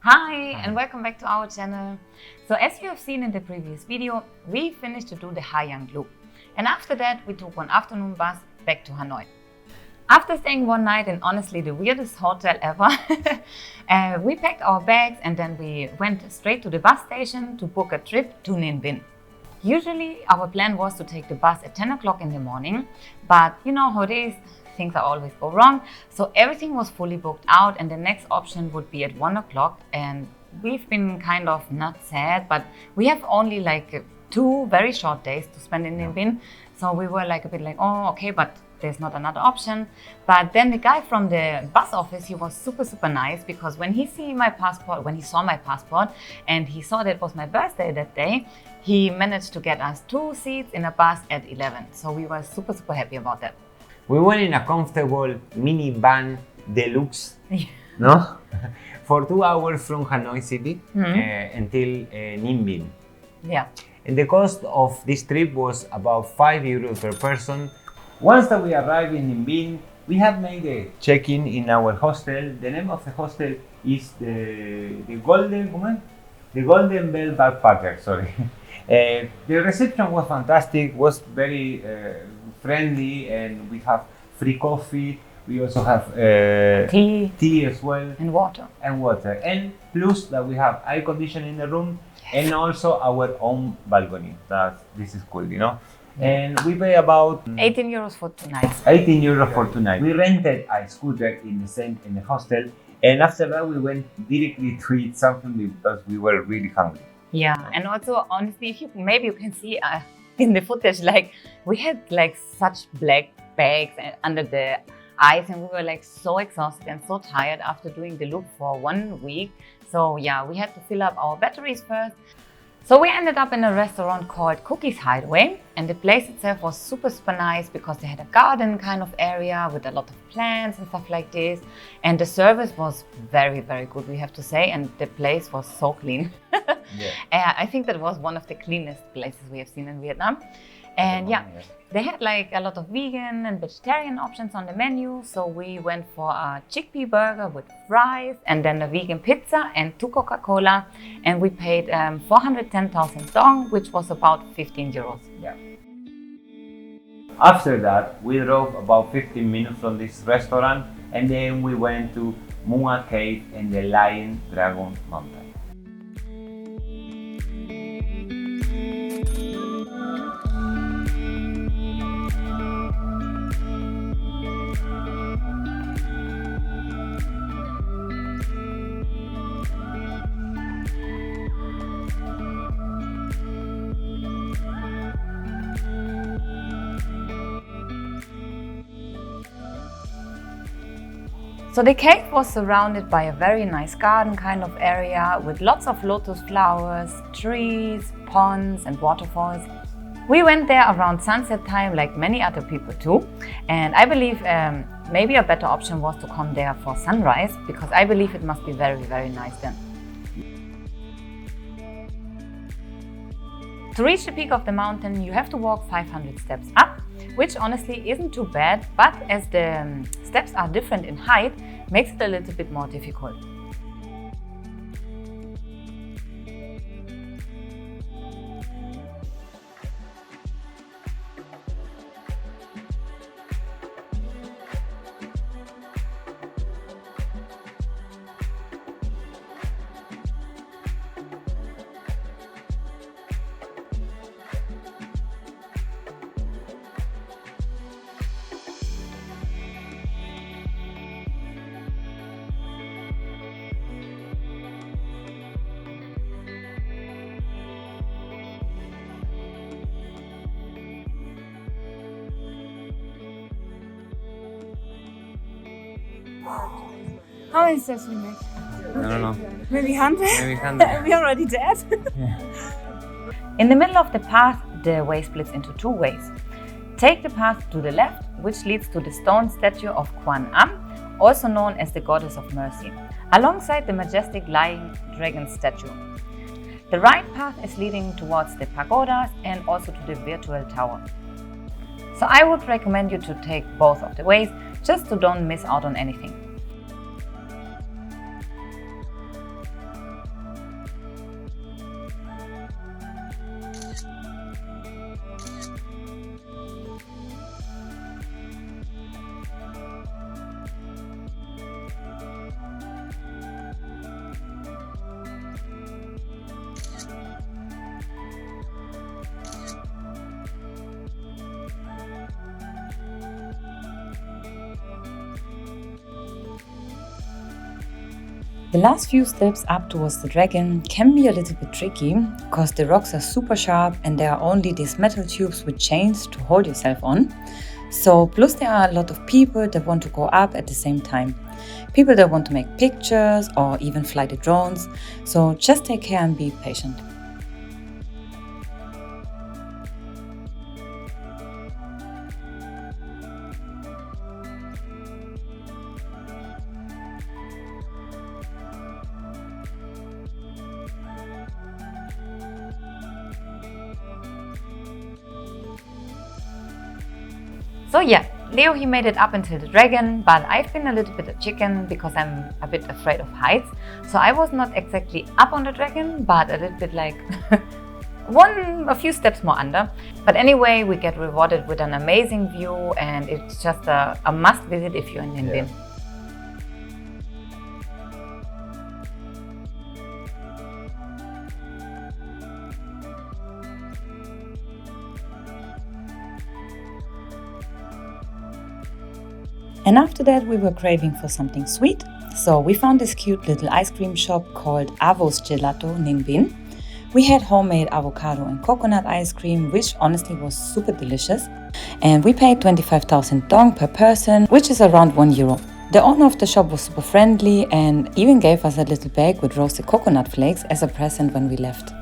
Hi and welcome back to our channel. So as you have seen in the previous video, we finished to do the Haiyang loop. And after that we took one afternoon bus back to Hanoi. After staying one night in honestly the weirdest hotel ever, we packed our bags and then we went straight to the bus station to book a trip to Ninh Binh. Usually our plan was to take the bus at 10 o'clock in the morning, but you know how it is, things are always go wrong. So everything was fully booked out and the next option would be at 1 o'clock, and we've been kind of not sad, but we have only like 2 very short days to spend in Ninh Binh. So we were like a bit like, oh okay, but there's not another option. But then the guy from the bus office, he was super nice, because when he saw my passport and he saw that it was my birthday that day, he managed to get us 2 seats in a bus at 11. So we were super happy about that. We went in a comfortable minivan deluxe, no? For 2 hours from Hanoi city until Ninh Binh. Yeah. And the cost of this trip was about €5 per person. Once that we arrived in Ninh Binh, we have made a check-in in our hostel. The name of the hostel is the Golden Bell Backpacker, sorry. The reception was fantastic, was very friendly, and we have free coffee. We also have tea as well. And water. And plus that we have air conditioning in the room, and also our own balcony. This is cool, you know. And we pay about €18 for 2 nights. €18 for 2 nights. We rented a scooter in the hostel, and after that we went directly to eat something because we were really hungry. Yeah, and also honestly, maybe you can see in the footage, like we had like such black bags under the eyes, and we were like so exhausted and so tired after doing the loop for 1 week. So yeah, we had to fill up our batteries first. So we ended up in a restaurant called Hideaway, and the place itself was super nice because they had a garden kind of area with a lot of plants and stuff like this. And the service was very good, we have to say, and the place was so clean. Yeah. I think that was one of the cleanest places we have seen in Vietnam. And yeah, they had like a lot of vegan and vegetarian options on the menu. So we went for a chickpea burger with fries, and then a vegan pizza and 2 Coca-Cola. And we paid 410,000 dong, which was about €15. Yeah. After that, we drove about 15 minutes from this restaurant, and then we went to Mua Cave and the Lion Dragon Mountain. So the cave was surrounded by a very nice garden kind of area with lots of lotus flowers, trees, ponds and waterfalls. We went there around sunset time like many other people too, and I believe maybe a better option was to come there for sunrise, because I believe it must be very nice then. To reach the peak of the mountain, you have to walk 500 steps up, which honestly isn't too bad, but as the steps are different in height, makes it a little bit more difficult. How many steps we make? I don't know. Maybe 100? Maybe 100. We're already dead. Yeah. In the middle of the path, the way splits into 2 ways. Take the path to the left, which leads to the stone statue of Quan Am, also known as the Goddess of Mercy, alongside the majestic Lion Dragon statue. The right path is leading towards the pagodas and also to the virtual tower. So I would recommend you to take both of the ways, just to don't miss out on anything. The last few steps up towards the dragon can be a little bit tricky because the rocks are super sharp and there are only these metal tubes with chains to hold yourself on. So plus there are a lot of people that want to go up at the same time. People that want to make pictures or even fly the drones. So just take care and be patient. So yeah, Leo he made it up until the dragon, but I've been a little bit a chicken because I'm a bit afraid of heights. So I was not exactly up on the dragon, but a little bit like a few steps more under. But anyway, we get rewarded with an amazing view and it's just a must visit if you're in Ninh Binh. And after that we were craving for something sweet, so we found this cute little ice cream shop called Avo's Gelato Ninh Binh. We had homemade avocado and coconut ice cream, which honestly was super delicious. And we paid 25,000 dong per person, which is around €1. The owner of the shop was super friendly and even gave us a little bag with roasted coconut flakes as a present when we left.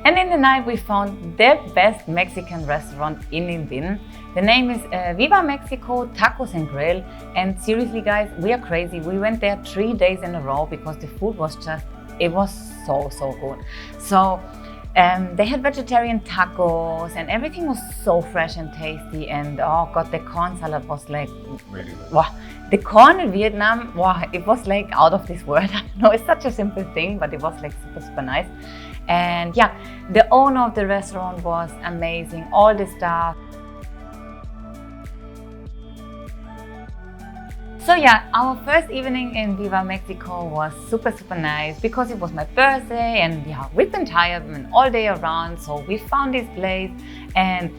And in the night we found the best Mexican restaurant in Ninh Binh. The name is Viva Mexico Tacos and Grill, and seriously guys, we are crazy. We went there 3 days in a row because the food was just, it was so good. So they had vegetarian tacos and everything was so fresh and tasty, and oh god, the corn salad was like really good. Wow. The corn in Vietnam, wow, it was like out of this world. I know it's such a simple thing, but it was like super nice. And yeah, the owner of the restaurant was amazing, all the staff. So yeah, our first evening in Viva Mexico was super nice because it was my birthday and yeah, we've been tired and all day around, so we found this place. And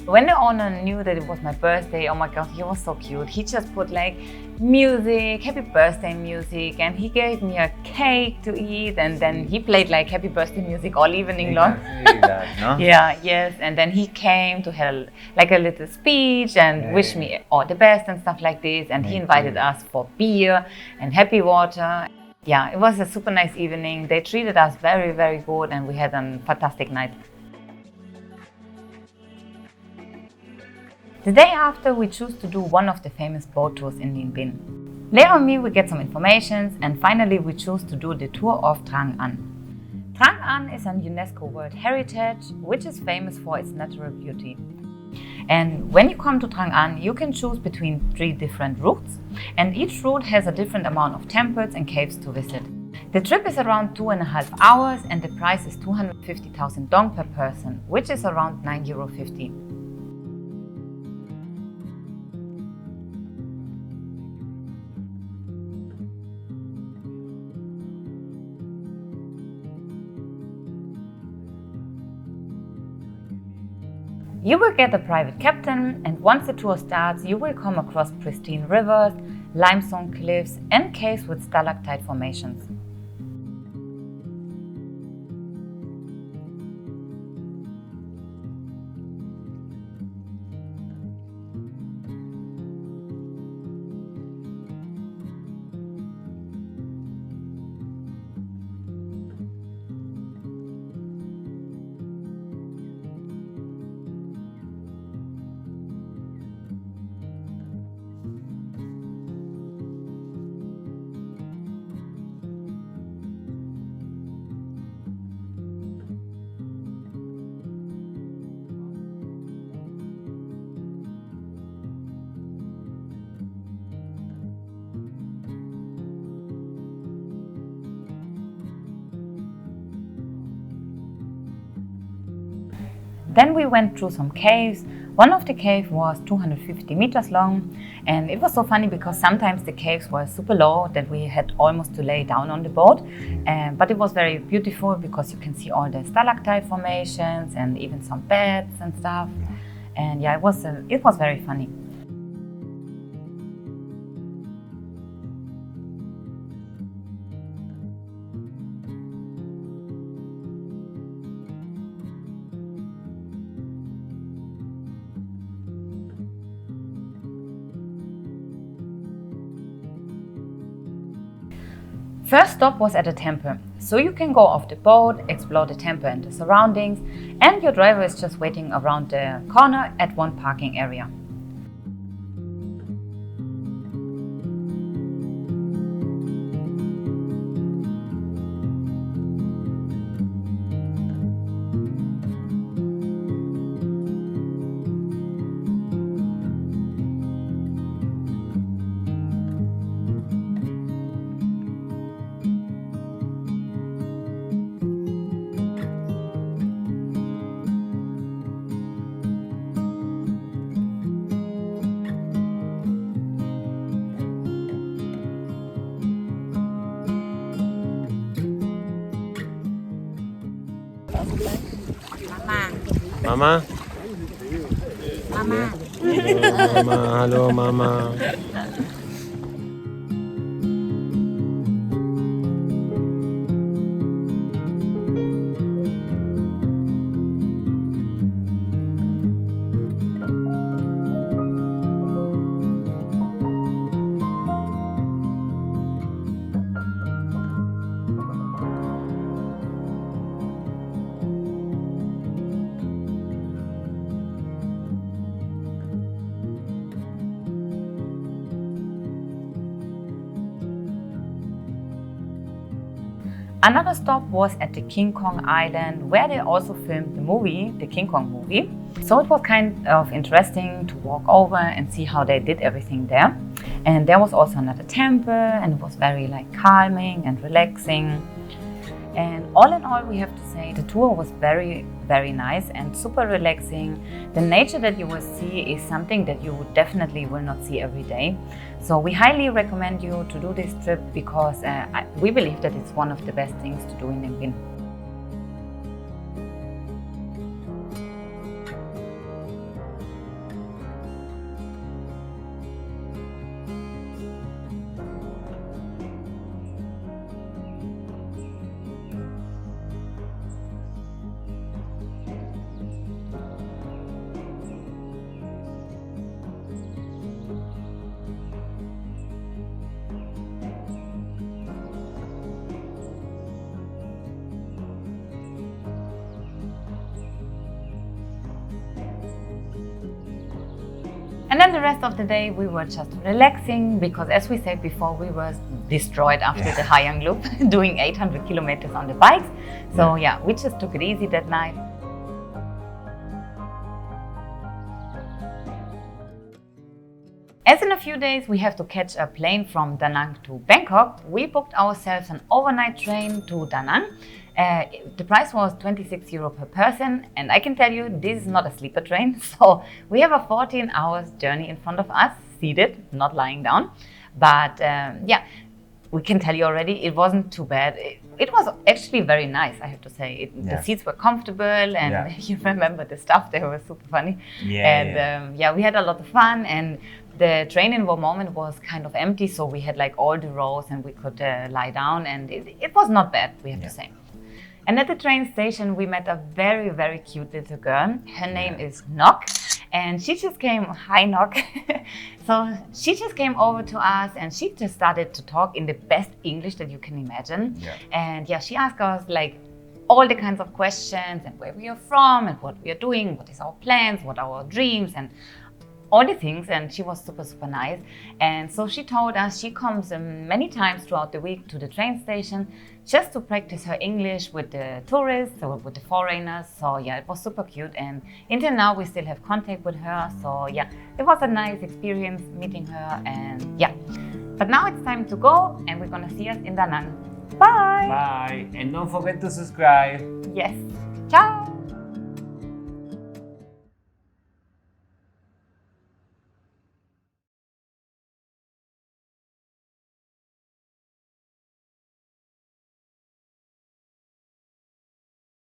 when the owner knew that it was my birthday, oh my god, he was so cute. He just put like music, happy birthday music, and he gave me a cake to eat, and then he played like happy birthday music all evening long. That, no? Yeah, yes, and then he came to have like a little speech and wish me all the best and stuff like this, and he invited us for beer and happy water. Yeah, it was a super nice evening. They treated us very good and we had a fantastic night. The day after, we choose to do one of the famous boat tours in Ninh Binh. Leo and me, we get some information, and finally we choose to do the tour of Trang An. Trang An is an UNESCO World Heritage, which is famous for its natural beauty. And when you come to Trang An, you can choose between 3 different routes, and each route has a different amount of temples and caves to visit. The trip is around 2.5 hours, and the price is 250,000 dong per person, which is around €9.50. You will get a private captain, and once the tour starts, you will come across pristine rivers, limestone cliffs, and caves with stalactite formations. Then we went through some caves. One of the caves was 250 meters long, and it was so funny because sometimes the caves were super low that we had almost to lay down on the boat. But it was very beautiful because you can see all the stalactite formations and even some beds and stuff. And yeah, it was very funny. first stop was at a temple, so you can go off the boat, explore the temple and the surroundings, and your driver is just waiting around the corner at one parking area. Mama? Mama. Hello, Mama. Another stop was at the King Kong Island, where they also filmed the movie, the King Kong movie. So it was kind of interesting to walk over and see how they did everything there. And there was also another temple, and it was very calming and relaxing. And all in all, we have to say the tour was very, very nice and super relaxing. The nature that you will see is something that you definitely will not see every day. So we highly recommend you to do this trip because we believe that it's one of the best things to do in Ninh Binh. And then the rest of the day we were just relaxing because, as we said before, we were destroyed after the Hai Loop, doing 800 kilometers on the bikes. So yeah, we just took it easy that night. As in a few days we have to catch a plane from Da Nang to Bangkok, we booked ourselves an overnight train to Da Nang. The price was €26 per person, and I can tell you this is not a sleeper train, so we have a 14 hours journey in front of us, seated, not lying down. But yeah, we can tell you already it wasn't too bad. It was actually very nice, I have to say. The seats were comfortable, and you remember the stuff, they were super funny. Yeah, we had a lot of fun, and the train in one moment was kind of empty, so we had all the rows and we could lie down, and it was not bad, we have to say. And at the train station we met a very, very cute little girl. Her name is Nok, and she just came, hi Nok. So she just came over to us and she just started to talk in the best English that you can imagine. And yeah, she asked us all the kinds of questions, and where we are from and what we are doing, what is our plans, what are our dreams, and all the things. And she was super, super nice. And so she told us she comes many times throughout the week to the train station just to practice her English with the tourists or with the foreigners. So yeah, it was super cute, and until now we still have contact with her. So yeah, it was a nice experience meeting her, and yeah. But now it's time to go, and we're gonna see us in Da Nang. Bye! Bye! And don't forget to subscribe! Yes! Ciao!